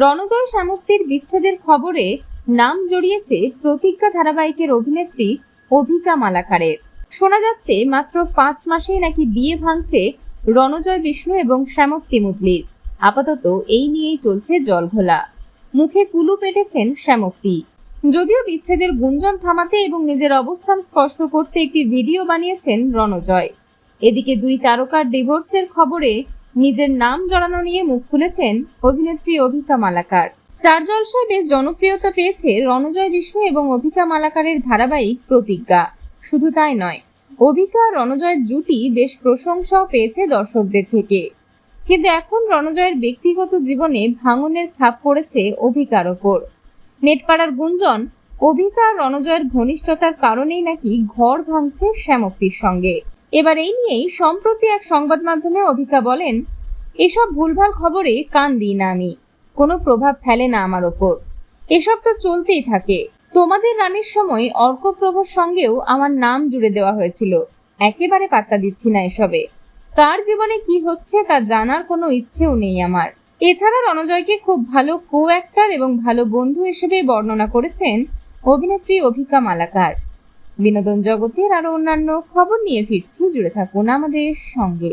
রণজয় শ্যামক্তির বিচ্ছেদের খবরে নাম জড়িয়েছে প্রতিজ্ঞা ধারাবাহিকের অভিনেত্রী অভিকা মালাকারের। শোনা যাচ্ছে মাত্র 5 মাসেই নাকি বিয়ে ভাঙছে রণজয় বিষ্ণু এবং শ্যামক্তি মুদলির। আপাতত এই নিয়েই চলছে জলঘোলা। মুখে কুলু পেটেছেন শ্যামক্তি। যদিও বিচ্ছেদের গুঞ্জন থামাতে এবং নিজের অবস্থান স্পষ্ট করতে একটি ভিডিও বানিয়েছেন রণজয়। এদিকে দুই তারকার ডিভোর্সের খবরে নিজের নাম জড়ানো নিয়ে মুখ খুলেছেন অভিনেত্রী অভিকা মালাকার। স্টার জলসায় বেশ জনপ্রিয়তা পেয়েছে রণজয় বিষ্ণু এবং অভিকা মালাকারের ধারাবাহিক প্রতিজ্ঞা। শুধু তাই নয়, অভিকা রণজয়ের জুটি বেশ প্রশংসাও পেয়েছে দর্শকদের থেকে। কিন্তু এখন রণজয়ের ব্যক্তিগত জীবনে ভাঙনের ছাপ পড়েছে অভিকার ওপর। নেটপাড়ার গুঞ্জন, অভিকা রণজয়ের ঘনিষ্ঠতার কারণেই নাকি ঘর ভাঙছে শ্যামক্তির সঙ্গে। এবার এই নিয়েই সম্প্রতি এক সংবাদ মাধ্যমে অভিকা বলেন, এসব ভুলভাল খবরে কান দিই না আমি, কোনো প্রভাব ফেলে না আমার ওপর। এসব তো চলতেই থাকে। তোমাদের রানীর সময় অর্কপ্রভর সঙ্গেও আমার নাম জুড়ে দেওয়া হয়েছিল। একেবারে পাত্তা দিচ্ছি না এসবে। কার জীবনে কি হচ্ছে তা জানার কোনো ইচ্ছেও নেই আমার। এছাড়া রণজয়কে খুব ভালো কো অ্যাক্টর এবং ভালো বন্ধু হিসেবে বর্ণনা করেছেন অভিনেত্রী অভিকা মালাকার। বিনোদন জগতের আরো অন্যান্য খবর নিয়ে ফিরছি, জুড়ে থাকুন আমাদের সঙ্গে।